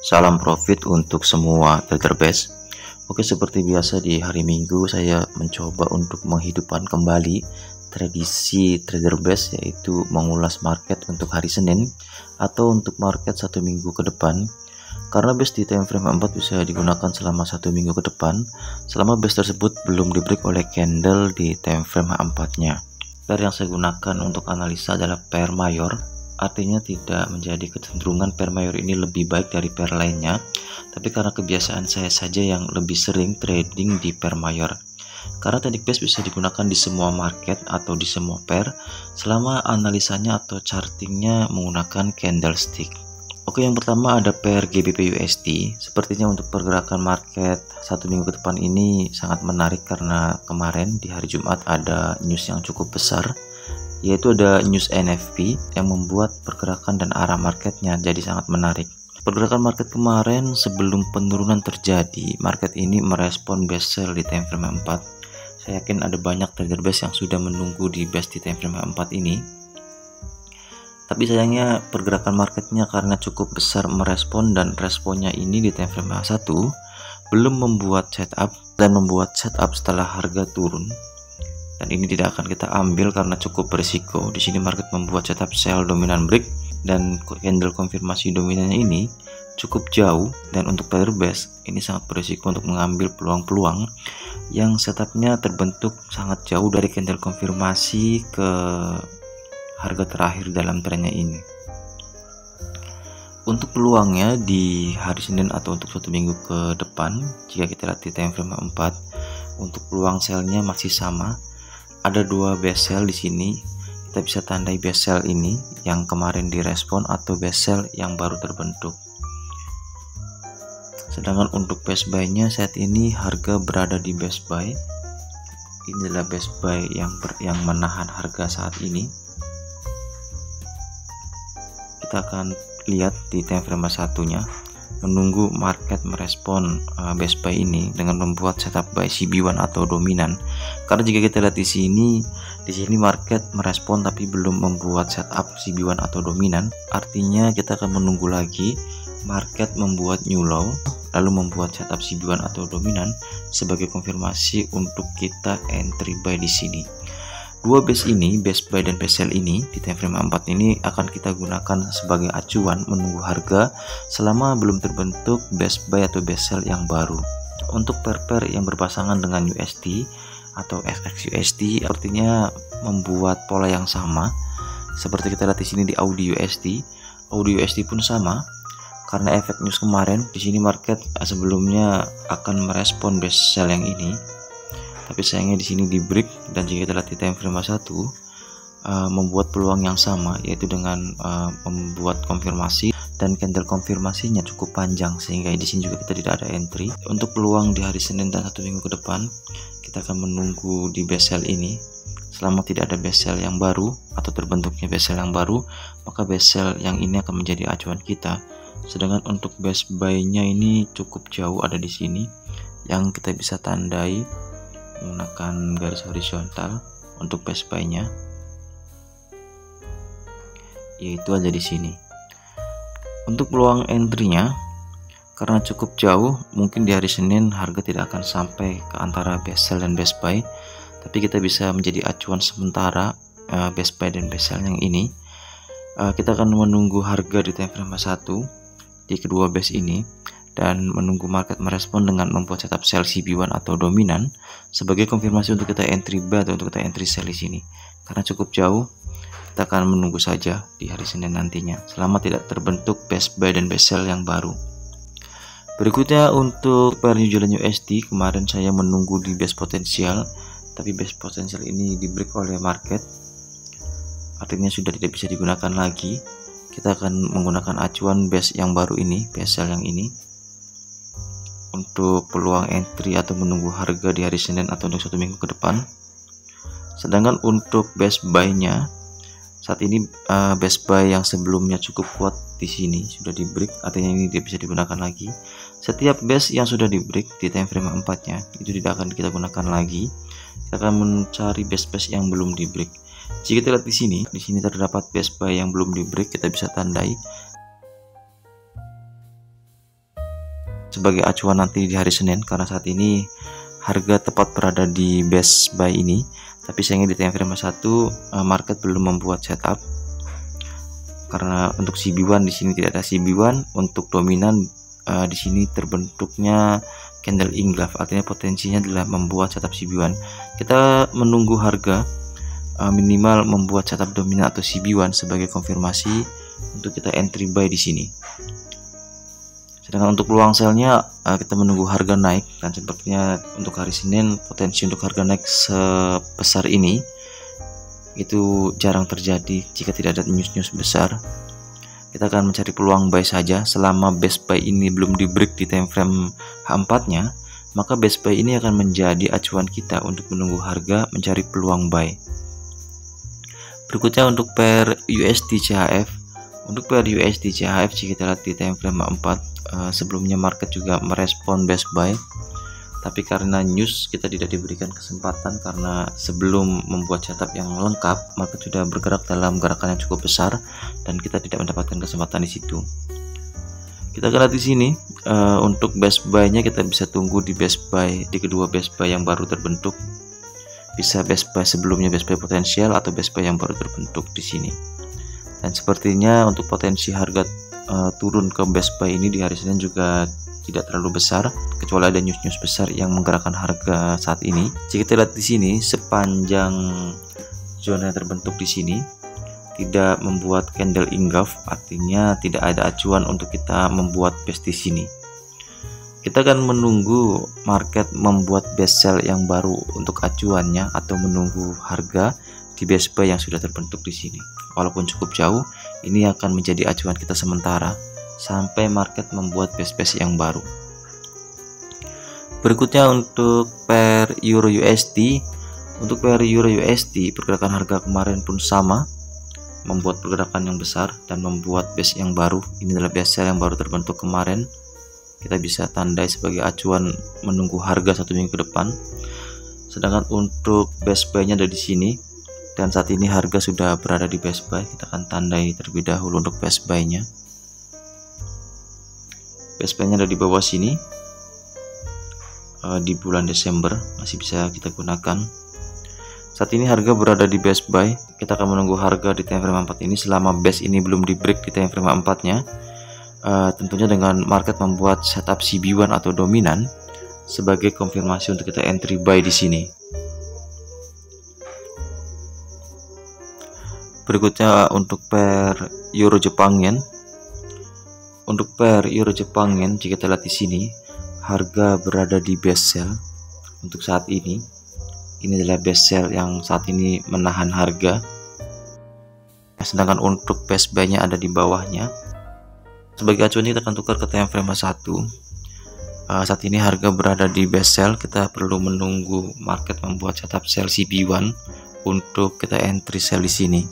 Salam profit untuk semua trader base. Oke, seperti biasa di hari Minggu saya mencoba untuk menghidupkan kembali tradisi trader base, yaitu mengulas market untuk hari Senin atau untuk market satu minggu ke depan. Karena base di time frame 4 bisa digunakan selama satu minggu ke depan selama base tersebut belum di break oleh candle di time frame 4-nya. Pair yang saya gunakan untuk analisa adalah pair mayor. Artinya tidak menjadi kecenderungan pair mayor ini lebih baik dari pair lainnya, tapi karena kebiasaan saya saja yang lebih sering trading di pair mayor. Karena teknik base bisa digunakan di semua market atau di semua pair selama analisanya atau chartingnya menggunakan candlestick. Oke, yang pertama ada pair GBP USD. Sepertinya untuk pergerakan market satu minggu ke depan ini sangat menarik karena kemarin di hari Jumat ada news yang cukup besar, yaitu ada news NFP yang membuat pergerakan dan arah marketnya jadi sangat menarik. Pergerakan market kemarin sebelum penurunan terjadi, market ini merespon base sell di time frame 4. Saya yakin ada banyak trader base yang sudah menunggu di base di time frame 4 ini. Tapi sayangnya pergerakan marketnya karena cukup besar merespon, dan responnya ini di time frame 1 belum membuat setup dan membuat setup setelah harga turun. Dan ini tidak akan kita ambil karena cukup berisiko. Di sini market membuat setup sell dominan break dan candle konfirmasi dominannya ini cukup jauh, dan untuk trader base ini sangat berisiko untuk mengambil peluang-peluang yang setupnya terbentuk sangat jauh dari candle konfirmasi ke harga terakhir dalam trennya ini. Untuk peluangnya di hari Senin atau untuk satu minggu ke depan, jika kita lihat di time frame 4, untuk peluang sellnya masih sama. Ada dua base sell di sini. Kita bisa tandai base sell ini yang kemarin direspon atau base sell yang baru terbentuk. Sedangkan untuk base buy-nya saat ini harga berada di base buy. Ini adalah base buy yang menahan harga saat ini. Kita akan lihat di time frame 1-nya, menunggu market merespon base buy ini dengan membuat setup buy CB1 atau dominan. Karena jika kita lihat di sini market merespon tapi belum membuat setup CB1 atau dominan, artinya kita akan menunggu lagi market membuat new low lalu membuat setup CB1 atau dominan sebagai konfirmasi untuk kita entry buy di sini. Dua base ini, base buy dan base sell ini di time frame 4 ini akan kita gunakan sebagai acuan menunggu harga selama belum terbentuk base buy atau base sell yang baru. Untuk pair-pair yang berpasangan dengan USD atau SXUSD artinya membuat pola yang sama. Seperti kita lihat di sini di Audi USD. Audi USD pun sama. Karena efek news kemarin, di sini market sebelumnya akan merespon base sell yang ini. Tapi sayangnya di sini di break, dan jika kita lihat di time frame 1 membuat peluang yang sama, yaitu dengan membuat konfirmasi, dan candle konfirmasinya cukup panjang sehingga di sini juga kita tidak ada entry. Untuk peluang di hari Senin dan satu minggu ke depan, kita akan menunggu di base sell ini. Selama tidak ada base sell yang baru atau terbentuknya base sell yang baru, maka base sell yang ini akan menjadi acuan kita. Sedangkan untuk base buy-nya ini cukup jauh ada di sini, yang kita bisa tandai menggunakan garis horizontal untuk base buy-nya, yaitu ada di sini. Untuk peluang entry-nya karena cukup jauh, mungkin di hari Senin harga tidak akan sampai ke antara base sell dan base buy, tapi kita bisa menjadi acuan sementara base buy dan base sell yang ini. Kita akan menunggu harga di time frame 1 di kedua base ini dan menunggu market merespon dengan membuat setup sell CB1 atau dominan sebagai konfirmasi untuk kita entry buy atau untuk kita entry sell di sini. Karena cukup jauh, kita akan menunggu saja di hari Senin nantinya selama tidak terbentuk base buy dan base sell yang baru. Berikutnya untuk pair New Zealand USD, kemarin saya menunggu di base potensial, tapi base potensial ini di break oleh market, artinya sudah tidak bisa digunakan lagi. Kita akan menggunakan acuan base yang baru ini, base sell yang ini, untuk peluang entry atau menunggu harga di hari Senin atau untuk satu minggu ke depan. Sedangkan untuk base buy-nya saat ini base buy yang sebelumnya cukup kuat di sini sudah di break, artinya ini tidak bisa digunakan lagi. Setiap base yang sudah di break di time frame 4-nya itu tidak akan kita gunakan lagi. Kita akan mencari base-base yang belum di break. Jika kita lihat di sini terdapat base buy yang belum di break, kita bisa tandai sebagai acuan nanti di hari Senin, karena saat ini harga tepat berada di best buy ini. Tapi sayangnya di time frame 1 market belum membuat setup, karena untuk CB1 di sini tidak ada CB1. Untuk dominan di sini terbentuknya candle engulf, artinya potensinya adalah membuat setup CB1. Kita menunggu harga minimal membuat setup dominan atau CB1 sebagai konfirmasi untuk kita entry buy di sini. Sedangkan untuk peluang sellnya kita menunggu harga naik, dan sepertinya untuk hari Senin potensi untuk harga naik sebesar ini itu jarang terjadi jika tidak ada news besar. Kita akan mencari peluang buy saja. Selama best buy ini belum di break di time frame H4 nya, maka best buy ini akan menjadi acuan kita untuk menunggu harga mencari peluang buy. Berikutnya untuk pair USD CHF. Untuk pair USD CHF jika kita lihat di time frame 4, sebelumnya market juga merespon best buy, tapi karena news kita tidak diberikan kesempatan, karena sebelum membuat setup yang lengkap market sudah bergerak dalam gerakan yang cukup besar dan kita tidak mendapatkan kesempatan di situ. Kita lihat di sini untuk best buy-nya kita bisa tunggu di best buy, di kedua best buy yang baru terbentuk. Bisa best buy sebelumnya, best buy potensial, atau best buy yang baru terbentuk di sini. Dan sepertinya untuk potensi harga turun ke best buy ini di hari Senin juga tidak terlalu besar, kecuali ada news besar yang menggerakkan harga saat ini. Jika kita lihat di sini, sepanjang zona yang terbentuk di sini tidak membuat candle engulf, artinya tidak ada acuan untuk kita membuat best di sini. Kita akan menunggu market membuat best sell yang baru untuk acuannya, atau menunggu harga di best buy yang sudah terbentuk di sini. Walaupun cukup jauh, ini akan menjadi acuan kita sementara sampai market membuat best yang baru. Berikutnya untuk pair Euro USD. Untuk pair Euro USD, pergerakan harga kemarin pun sama, membuat pergerakan yang besar dan membuat best yang baru. Ini adalah best sell yang baru terbentuk kemarin. Kita bisa tandai sebagai acuan menunggu harga 1 minggu ke depan. Sedangkan untuk best buy-nya ada di sini, dan saat ini harga sudah berada di best buy. Kita akan tandai terlebih dahulu untuk best buy-nya. Best buy-nya ada di bawah sini. Di bulan Desember masih bisa kita gunakan. Saat ini harga berada di best buy. Kita akan menunggu harga di time frame 4 ini. Selama best ini belum di break di time frame 4-nya, tentunya dengan market membuat setup CB1 atau dominan sebagai konfirmasi untuk kita entry buy di sini. Berikutnya untuk pair Euro Jepang Yen. Untuk pair Euro Jepang Yen, jika kita lihat di sini, harga berada di best sell untuk saat ini. Ini adalah best sell yang saat ini menahan harga. Sedangkan untuk best buy-nya ada di bawahnya. Sebagai acuan kita akan tukar ke time frame 1. Saat ini harga berada di best sell. Kita perlu menunggu market membuat setup sell CB1 untuk kita entry sell di sini.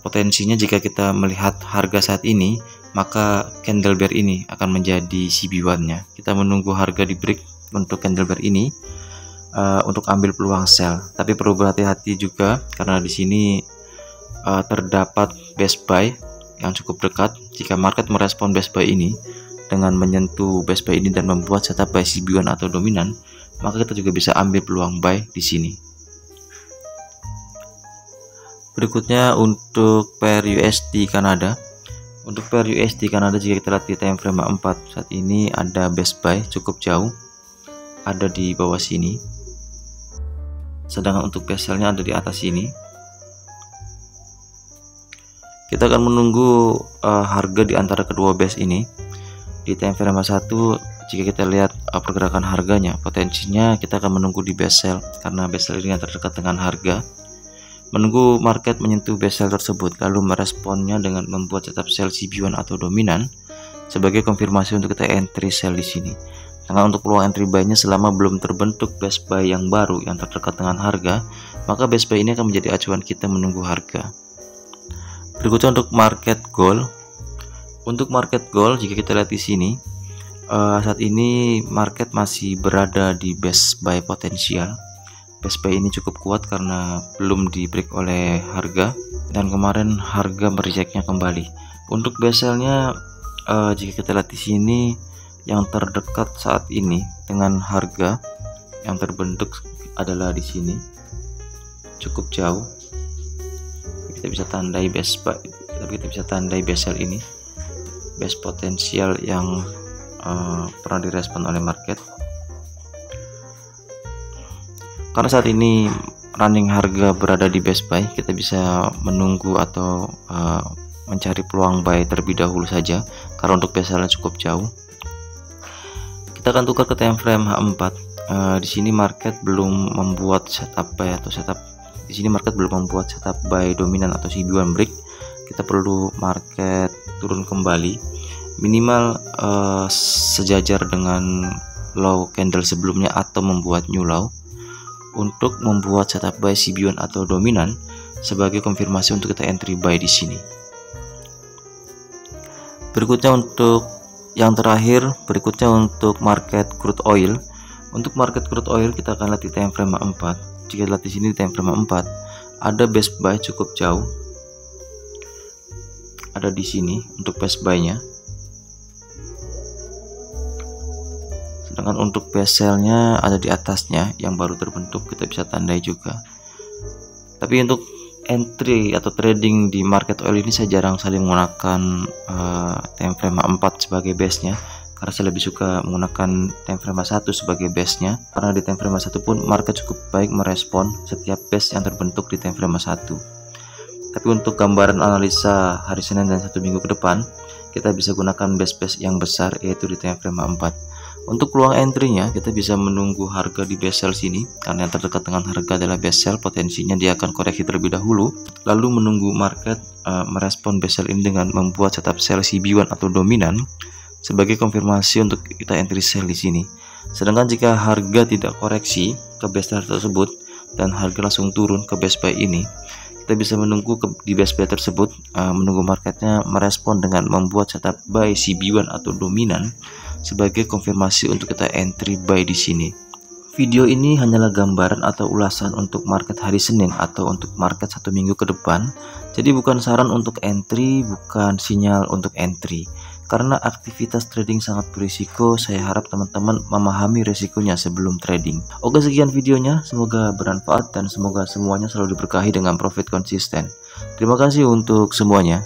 Potensinya jika kita melihat harga saat ini, maka candle bear ini akan menjadi CB1-nya. Kita menunggu harga di break untuk candle bear ini untuk ambil peluang sell. Tapi perlu berhati-hati juga, karena di sini terdapat best buy yang cukup dekat. Jika market merespon best buy ini dengan menyentuh best buy ini dan membuat setup buy CB1 atau dominan, maka kita juga bisa ambil peluang buy di sini. Berikutnya untuk pair USD Kanada. Untuk pair USD Kanada, jika kita lihat di time frame 4, saat ini ada best buy cukup jauh, ada di bawah sini. Sedangkan untuk best sell-nya ada di atas sini. Kita akan menunggu harga di antara kedua best ini. Di time frame 1, jika kita lihat pergerakan harganya, potensinya kita akan menunggu di best sell, karena best sell ini yang terdekat dengan harga. Menunggu market menyentuh best sell tersebut, lalu meresponnya dengan membuat setup sell CB1 atau dominan sebagai konfirmasi untuk kita entry sell di sini. Karena untuk peluang entry buy-nya, selama belum terbentuk best buy yang baru yang terdekat dengan harga, maka best buy ini akan menjadi acuan kita menunggu harga. Berikutnya untuk market gold. Untuk market gold, jika kita lihat di sini, saat ini market masih berada di best buy potensial. Best buy ini cukup kuat karena belum di break oleh harga, dan kemarin harga merejectnya kembali. Untuk best sell-nya, jika kita lihat di sini, yang terdekat saat ini dengan harga yang terbentuk adalah di sini, cukup jauh. Kita bisa tandai base buy, tapi kita bisa tandai base sell ini, base potensial yang pernah direspon oleh market. Karena saat ini running harga berada di base buy, kita bisa menunggu atau mencari peluang buy terlebih dahulu saja, karena untuk base sell cukup jauh. Kita akan tukar ke time frame H4. Di sini market belum membuat setup buy atau setup. Di sini market belum membuat setup buy dominan atau CB1 break. Kita perlu market turun kembali, minimal sejajar dengan low candle sebelumnya atau membuat new low untuk membuat setup buy CB1 atau dominan sebagai konfirmasi untuk kita entry buy di sini. Berikutnya untuk yang terakhir, berikutnya untuk market crude oil. Untuk market crude oil kita akan lihat di time frame 4. Jika lihat di sini di time frame 4 ada base buy cukup jauh. Ada di sini untuk base buy-nya. Sedangkan untuk base sell-nya ada di atasnya yang baru terbentuk, kita bisa tandai juga. Tapi untuk entry atau trading di market oil ini saya jarang sekali menggunakan time frame 4 sebagai base-nya, karena saya lebih suka menggunakan time frame 1 sebagai base-nya, karena di time frame 1 pun market cukup baik merespon setiap base yang terbentuk di time frame 1. Tapi untuk gambaran analisa hari Senin dan 1 minggu ke depan, kita bisa gunakan base-base yang besar, yaitu di time frame 4. Untuk peluang entry-nya, kita bisa menunggu harga di base sell sini, karena yang terdekat dengan harga adalah base sell, potensinya dia akan koreksi terlebih dahulu, lalu menunggu market merespon base sell ini dengan membuat setup sell CB1 atau dominan sebagai konfirmasi untuk kita entry sell di sini. Sedangkan jika harga tidak koreksi ke base sell tersebut dan harga langsung turun ke base buy ini, kita bisa menunggu di base buy tersebut, menunggu marketnya merespon dengan membuat setup buy CB1 atau dominan sebagai konfirmasi untuk kita entry buy di sini. Video ini hanyalah gambaran atau ulasan untuk market hari Senin atau untuk market 1 minggu ke depan. Jadi bukan saran untuk entry, bukan sinyal untuk entry. Karena aktivitas trading sangat berisiko, saya harap teman-teman memahami risikonya sebelum trading. Oke, sekian videonya, semoga bermanfaat dan semoga semuanya selalu diberkahi dengan profit konsisten. Terima kasih untuk semuanya.